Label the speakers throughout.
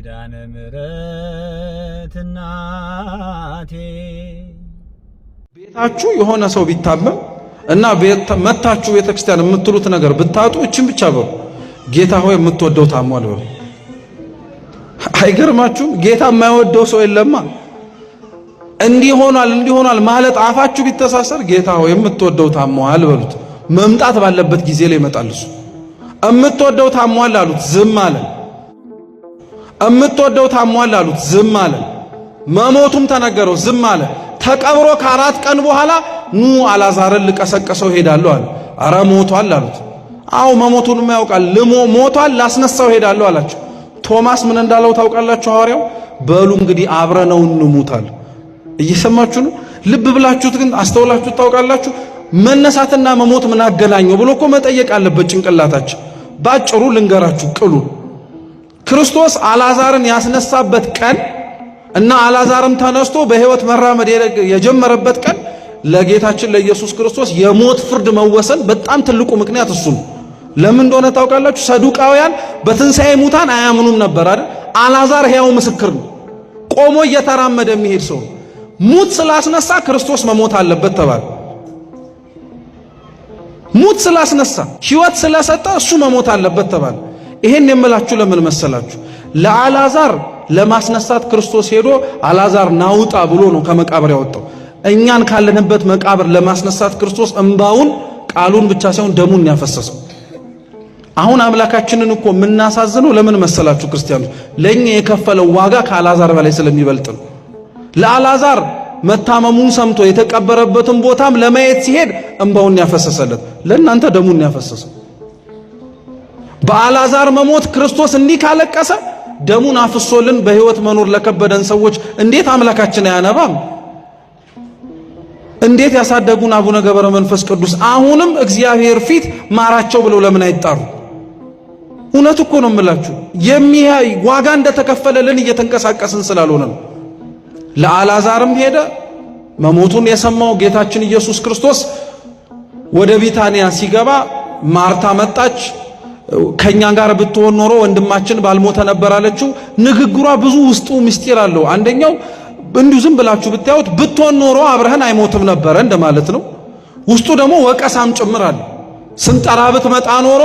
Speaker 1: ኪዳነ ምሕረት እናቴ
Speaker 2: ቤታችሁ የሆነ ሰው ቢታመም እና መታችሁ ቤተክርስቲያን የምትሉት ነገር ብታጡ እቺን ብቻ በሉ፣ ጌታ ሆይ የምትወደው ታሟል በሉ። አይገርማችሁም? ጌታ የማይወደው ሰው የለማ። እንዲሆናል ማለት አፋችሁ ቢተሳሰር ጌታ ሆይ የምትወደው ታሟል በሉት። መምጣት ባለበት ጊዜ ላይ ይመጣል እሱ። የምትወደው ታሟል አሉት፣ ዝም አለ። የምትወደው ታሟል አሉት፣ ዝም አለ። መሞቱም ተነገረው፣ ዝም አለ። ተቀብሮ ከ4 ቀን በኋላ ኑ አልዓዛርን ልቀሰቀሰው ሄዳለሁ አለ። አረ ሞቷል አሉት። አው መሞቱንም ያውቃል፣ ሞቷል ላስነሳው ሄዳለሁ አላቸው። ቶማስ ምን እንዳለው ታውቃላችሁ? ሐዋርያው በሉ እንግዲህ አብረነው እንሙታል። እየሰማችሁ ነው? ልብ ብላችሁት ግን አስተውላችሁት ታውቃላችሁ? መነሳትና መሞት ምን አገናኘው ብሎ እኮ መጠየቅ አለበት ጭንቅላታችን። ባጭሩ ልንገራችሁ ቅሉ ክርስቶስ አልዓዛርን ያስነሳበት ቀን እና አልዓዛርም ተነስቶ በሕይወት መራመድ የጀመረበት ቀን ለጌታችን ለኢየሱስ ክርስቶስ የሞት ፍርድ መወሰን በጣም ትልቁ ምክንያት እሱ ነው። ለምን እንደሆነ ታውቃላችሁ? ሰዱቃውያን በትንሣኤ ሙታን አያምኑም ነበር አይደል? አልዓዛር ሕያው ምስክር ነው። ቆሞ እየተራመደ የሚሄድ ሰው ሙት ስላስነሳ ክርስቶስ መሞት አለበት ተባለ። ሙት ስላስነሳ ሕይወት ስለሰጠ እሱ መሞት አለበት ተባለ። ይሄን የምላችሁ ለምን መሰላችሁ? ለአልዓዛር ለማስነሳት ክርስቶስ ሄዶ አልዓዛር ናውጣ ብሎ ነው ከመቃብር ያወጣው። እኛን ካለንበት መቃብር ለማስነሳት ክርስቶስ እንባውን ቃሉን ብቻ ሳይሆን ደሙን ያፈሰሰው። አሁን አምላካችንን እኮ የምናሳዝነው ለምን መሰላችሁ ክርስቲያኖች? ለኛ የከፈለው ዋጋ ከአልዓዛር በላይ ስለሚበልጥ ነው። ለአልዓዛር መታመሙን ሰምቶ የተቀበረበትን ቦታም ለማየት ሲሄድ እንባውን ያፈሰሰለት፣ ለእናንተ ደሙን ያፈሰሰው። በአልዓዛር መሞት ክርስቶስ እንዲህ ካለቀሰ ደሙን አፍሶልን በሕይወት መኖር ለከበደን ሰዎች እንዴት አምላካችን አያነባም? እንዴት ያሳደጉን አቡነ ገብረ መንፈስ ቅዱስ አሁንም እግዚአብሔር ፊት ማራቸው ብለው ለምን አይጣሩ? እውነት እኮ ነው የምላችሁ፣ ዋጋ እንደተከፈለልን እየተንቀሳቀስን ስላልሆነ ነው። ለአልዓዛርም ሄደ መሞቱን የሰማው ጌታችን ኢየሱስ ክርስቶስ ወደ ቢታንያ ሲገባ ማርታ መጣች። ከኛ ጋር ብትሆን ኖሮ ወንድማችን ባልሞተ ነበር አለችው። ንግግሯ ብዙ ውስጡ ምስጢር አለው። አንደኛው እንዲሁ ዝም ብላችሁ ብታዩት ብትሆን ኖሮ አብረህን አይሞትም ነበር እንደማለት ነው። ውስጡ ደግሞ ወቀሳም ጭምር አለ። ስንጠራ ብትመጣ ኖሮ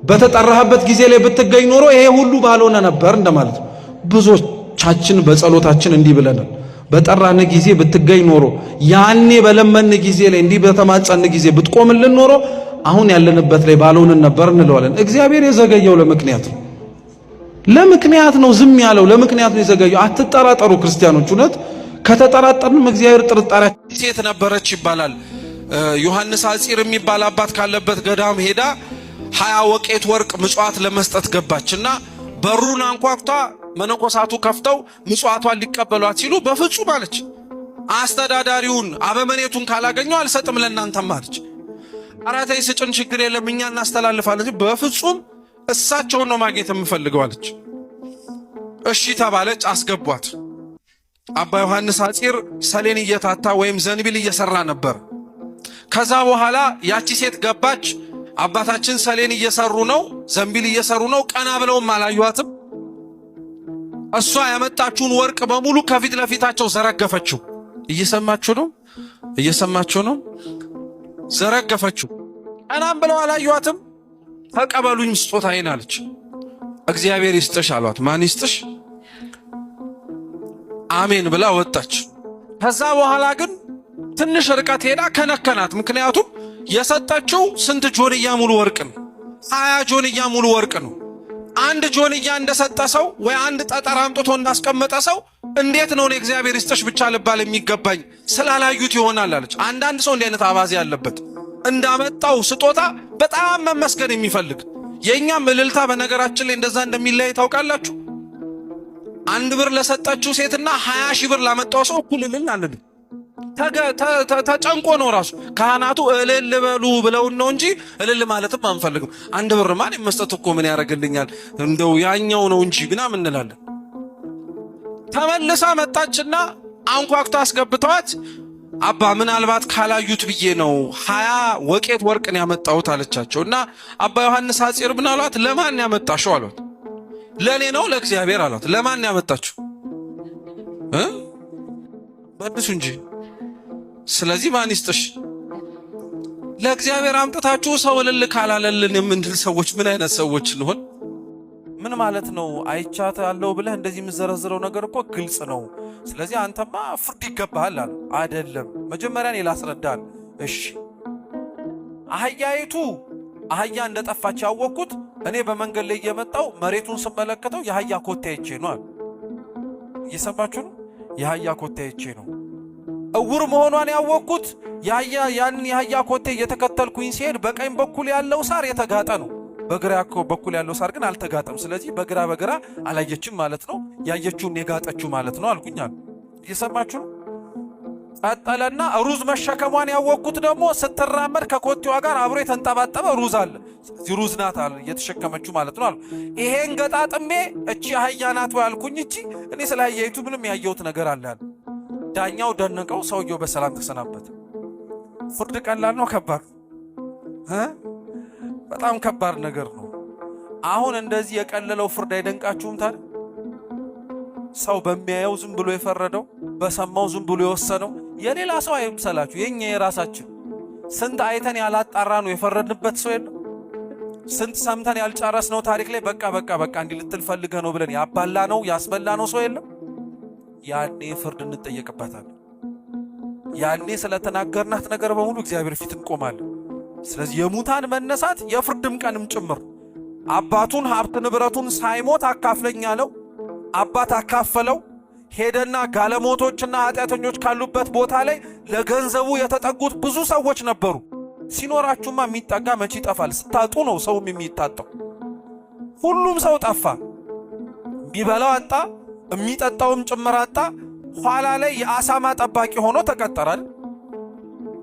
Speaker 2: በተጠራህበት ጊዜ ላይ ብትገኝ ኖሮ ይሄ ሁሉ ባልሆነ ነበር እንደማለት ነው። ብዙዎቻችን በጸሎታችን እንዲህ ብለናል። በጠራን ጊዜ ብትገኝ ኖሮ፣ ያኔ በለመን ጊዜ ላይ እንዲህ በተማጸን ጊዜ ብትቆምልን ኖሮ አሁን ያለንበት ላይ ባልሆንን ነበር እንለዋለን። እግዚአብሔር የዘገየው ለምክንያት ነው። ለምክንያት ነው ዝም ያለው፣ ለምክንያት ነው የዘገየው። አትጠራጠሩ ክርስቲያኖች። እውነት ከተጠራጠርንም እግዚአብሔር ጥርጣሬያችን ሴት ነበረች ይባላል። ዮሐንስ አጺር የሚባል አባት ካለበት ገዳም ሄዳ 20 ወቄት ወርቅ ምጽዋት ለመስጠት ገባችና በሩን አንኳኩታ መነኮሳቱ ከፍተው ምጽዋቷን ሊቀበሏት ሲሉ በፍጹም አለች። አስተዳዳሪውን አበመኔቱን ካላገኘው አልሰጥም ለእናንተም አለች። አራተይ ስጭን ችግር የለም እኛ እናስተላልፋለን። በፍጹም እሳቸውን ነው ማግኘት የምፈልገው አለች። እሺ ተባለች፣ አስገቧት። አባ ዮሐንስ አጺር ሰሌን እየታታ ወይም ዘንቢል እየሰራ ነበር። ከዛ በኋላ ያቺ ሴት ገባች። አባታችን ሰሌን እየሰሩ ነው፣ ዘንቢል እየሰሩ ነው። ቀና ብለውም አላዩአትም። እሷ ያመጣችውን ወርቅ በሙሉ ከፊት ለፊታቸው ዘረገፈችው። እየሰማችሁ ነው? እየሰማችሁ ነው? ዘረገፈችው። ቀናም ብለው አላዩአትም። ተቀበሉኝ ስጦታዬን አለች። እግዚአብሔር ይስጥሽ አሏት። ማን ይስጥሽ? አሜን ብላ ወጣች። ከዛ በኋላ ግን ትንሽ ርቀት ሄዳ ከነከናት። ምክንያቱም የሰጠችው ስንት ጆንያ ሙሉ ወርቅ ነው? 20 ጆንያ ሙሉ ወርቅ ነው። አንድ ጆንያ እንደሰጠ ሰው ወይ አንድ ጠጠር አምጥቶ እንዳስቀመጠ ሰው እንዴት ነው እግዚአብሔር ይስጥሽ ብቻ ልባል የሚገባኝ? ስላላዩት ይሆናል አለች። አንዳንድ ሰው እንዲህ አይነት አባዜ ያለበት እንዳመጣው ስጦታ በጣም መመስገን የሚፈልግ። የኛም እልልታ በነገራችን ላይ እንደዛ እንደሚለያይ ታውቃላችሁ። 1 ብር ለሰጠችው ሴትና 20 ሺህ ብር ላመጣው ሰው እኩል እልል አለን። ተጨንቆ ነው ራሱ ካህናቱ እልል በሉ ብለውን ነው እንጂ እልል ማለትም አንፈልግም። 1 ብር ማን መስጠት እኮ ምን ያደርግልኛል እንደው ያኛው ነው እንጂ ምናምን እንላለን። ተመልሳ መጣችና አንኳኩታ አስገብተዋት አባ ምናልባት ካላዩት ብዬ ነው 20 ወቄት ወርቅን ያመጣሁት አለቻቸው። እና አባ ዮሐንስ አጺር ምናልባት ለማን ያመጣሽው አሏት። ለኔ ነው ለእግዚአብሔር አሏት። ለማን ያመጣችሁ መልሱ እንጂ። ስለዚህ ማን ይስጥሽ? ለእግዚአብሔር አምጥታችሁ ሰው እልል ካላለልን የምንል ሰዎች ምን አይነት ሰዎች እንሆን? ምን ማለት ነው? አይቻት አለው ብለህ እንደዚህ የምዘረዝረው ነገር እኮ ግልጽ ነው። ስለዚህ አንተማ ፍርድ ይገባሃል አለ። አይደለም መጀመሪያ እኔ ላስረዳል። እሺ አህያይቱ አህያ እንደጠፋች ያወቅኩት እኔ በመንገድ ላይ እየመጣው መሬቱን ስመለከተው የአህያ ኮቴ አይቼ ነው አለ። እየሰማችሁ ነው? የአህያ ኮቴ አይቼ ነው። እውር መሆኗን ያወቅኩት ያን የአህያ ኮቴ እየተከተልኩኝ ሲሄድ በቀኝ በኩል ያለው ሳር የተጋጠ ነው፣ በግራ በኩል ያለው ሳር ግን አልተጋጠም። ስለዚህ በግራ አላየችም ማለት ነው፣ ያየችውን የጋጠችው ማለት ነው አልኩኛል። እየሰማችሁ ነው? ቀጠለና ሩዝ መሸከሟን ያወቅኩት ደግሞ ስትራመድ ከኮቴዋ ጋር አብሮ የተንጠባጠበ ሩዝ አለ። ስለዚህ ሩዝ ናት አለ እየተሸከመችው ማለት ነው አሉ። ይሄን ገጣጥሜ እቺ አህያ ናት ወይ አልኩኝ። እቺ እኔ ስለ አህያይቱ ምንም ያየሁት ነገር አለ። ዳኛው ደነቀው፣ ሰውየው በሰላም ተሰናበተ። ፍርድ ቀላል ነው ከባድ? በጣም ከባድ ነገር ነው። አሁን እንደዚህ የቀለለው ፍርድ አይደንቃችሁም ታዲያ? ሰው በሚያየው ዝም ብሎ የፈረደው፣ በሰማው ዝም ብሎ የወሰነው የሌላ ሰው አይምሰላችሁ፣ የኛ የራሳችን። ስንት አይተን ያላጣራ ነው የፈረድንበት ሰው የለም? ስንት ሰምተን ያልጨረስነው ታሪክ ላይ በቃ እንዲህ ልትል ፈልገህ ነው ብለን ያባላ ነው ያስበላ ነው ሰው የለም? ያኔ ፍርድ እንጠየቅበታለን። ያኔ ስለተናገርናት ነገር በሙሉ እግዚአብሔር ፊት እንቆማለን። ስለዚህ የሙታን መነሳት የፍርድም ቀንም ጭምር። አባቱን ሀብት ንብረቱን ሳይሞት አካፍለኝ አለው። አባት አካፈለው። ሄደና ጋለሞቶችና ኃጢአተኞች ካሉበት ቦታ ላይ ለገንዘቡ የተጠጉት ብዙ ሰዎች ነበሩ። ሲኖራችሁማ የሚጠጋ መቼ ይጠፋል? ስታጡ ነው ሰውም የሚታጣው። ሁሉም ሰው ጠፋ። የሚበላው አጣ፣ የሚጠጣውም ጭምር አጣ። ኋላ ላይ የአሳማ ጠባቂ ሆኖ ተቀጠራል።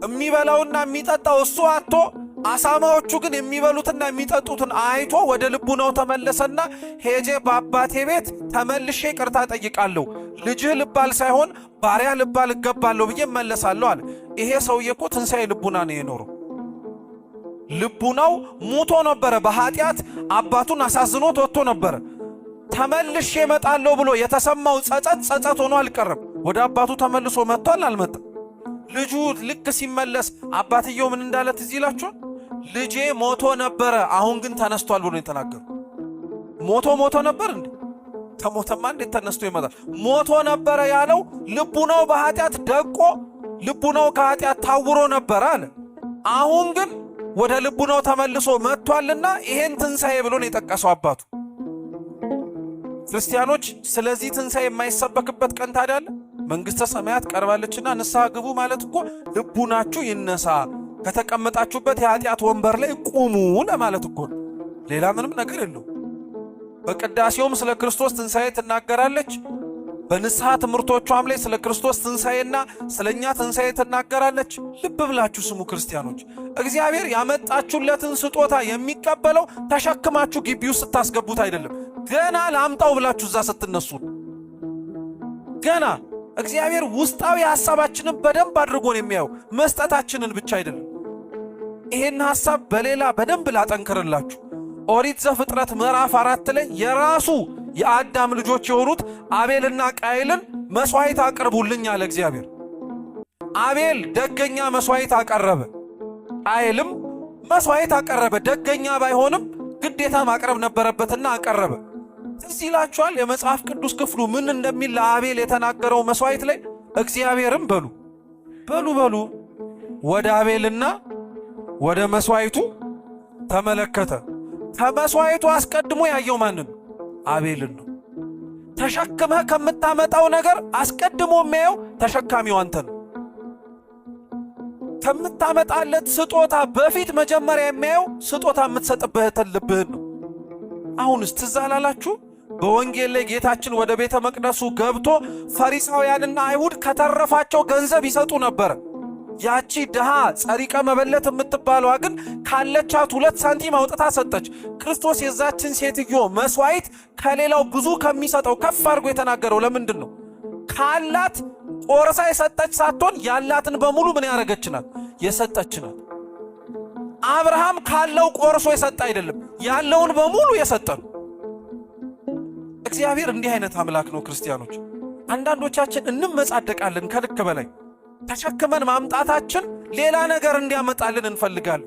Speaker 2: የሚበላውና የሚጠጣው እሱ አጥቶ፣ አሳማዎቹ ግን የሚበሉትና የሚጠጡትን አይቶ ወደ ልቡናው ተመለሰና ሄጄ በአባቴ ቤት ተመልሼ ይቅርታ ጠይቃለሁ፣ ልጅህ ልባል ሳይሆን ባሪያ ልባል እገባለሁ ብዬ መለሳለሁ አለ። ይሄ ሰውዬ እኮ ትንሣኤ ልቡና ነው የኖረው። ልቡናው ሙቶ ነበረ። በኃጢአት አባቱን አሳዝኖት ወጥቶ ነበረ። ተመልሼ እመጣለሁ ብሎ የተሰማው ጸጸት ሆኖ አልቀረም። ወደ አባቱ ተመልሶ መጥቷል? አልመጣም። ልጁ ልክ ሲመለስ አባትየው ምን እንዳለ ትዝ ይላችኋል? ልጄ ሞቶ ነበረ አሁን ግን ተነስቷል ብሎ የተናገሩ። ሞቶ ነበር እንዴ? ተሞተማ እንዴት ተነስቶ ይመጣል? ሞቶ ነበረ ያለው ልቡናው በኃጢአት ደቆ፣ ልቡናው ከኃጢአት ታውሮ ነበረ አለ። አሁን ግን ወደ ልቡናው ተመልሶ መጥቷልና ይሄን ትንሣኤ ብሎ ነው የጠቀሰው አባቱ። ክርስቲያኖች ስለዚህ ትንሣኤ የማይሰበክበት ቀን ታዲያ አለ? መንግሥተ ሰማያት ቀርባለችና ንስሐ ግቡ ማለት እኮ ልቡናችሁ ይነሳ፣ ከተቀመጣችሁበት የኃጢአት ወንበር ላይ ቁሙ ለማለት እኮ ነው። ሌላ ምንም ነገር የለው። በቅዳሴውም ስለ ክርስቶስ ትንሣኤ ትናገራለች። በንስሐ ትምህርቶቿም ላይ ስለ ክርስቶስ ትንሣኤና ስለኛ ትንሣኤ ትናገራለች። ልብ ብላችሁ ስሙ ክርስቲያኖች። እግዚአብሔር ያመጣችሁለትን ስጦታ የሚቀበለው ተሸክማችሁ ግቢ ውስጥ ስታስገቡት አይደለም፣ ገና ላምጣው ብላችሁ እዛ ስትነሱ። ገና እግዚአብሔር ውስጣዊ ሐሳባችንን በደንብ አድርጎን የሚያየው መስጠታችንን ብቻ አይደለም። ይሄን ሐሳብ በሌላ በደንብ ላጠንክርላችሁ። ኦሪት ዘፍጥረት ምዕራፍ 4 ላይ የራሱ የአዳም ልጆች የሆኑት አቤልና ቃየልን መስዋዕት አቅርቡልኝ አለ እግዚአብሔር። አቤል ደገኛ መስዋዕት አቀረበ፣ ቃየልም መስዋዕት አቀረበ። ደገኛ ባይሆንም ግዴታ ማቅረብ ነበረበትና አቀረበ። ትዝ ይላችኋል የመጽሐፍ ቅዱስ ክፍሉ ምን እንደሚል ለአቤል የተናገረው መስዋዕት ላይ እግዚአብሔርም በሉ ወደ አቤልና ወደ መስዋዕቱ ተመለከተ። ከመስዋዕቱ አስቀድሞ ያየው ማንን? አቤልን ነው። ተሸክመህ ከምታመጣው ነገር አስቀድሞ የሚያየው ተሸካሚው አንተን ነው። ከምታመጣለት ስጦታ በፊት መጀመሪያ የሚያየው ስጦታ የምትሰጥበትን ልብህን ነው። አሁንስ ትዝ አላላችሁ? በወንጌል ላይ ጌታችን ወደ ቤተ መቅደሱ ገብቶ ፈሪሳውያንና አይሁድ ከተረፋቸው ገንዘብ ይሰጡ ነበር። ያቺ ድሃ ጸሪቀ መበለት የምትባለዋ ግን ካለቻት 2 ሳንቲም አውጥታ ሰጠች። ክርስቶስ የዛችን ሴትዮ መስዋዕት ከሌላው ብዙ ከሚሰጠው ከፍ አድርጎ የተናገረው ለምንድን ነው? ካላት ቆርሳ የሰጠች ሳትሆን ያላትን በሙሉ ምን ያደረገችናት? የሰጠችናት። አብርሃም ካለው ቆርሶ የሰጠ አይደለም፣ ያለውን በሙሉ የሰጠ ነው።
Speaker 3: እግዚአብሔር እንዲህ አይነት አምላክ ነው። ክርስቲያኖች አንዳንዶቻችን እንመጻደቃለን ከልክ በላይ ተሸክመን ማምጣታችን ሌላ ነገር እንዲያመጣልን እንፈልጋለን።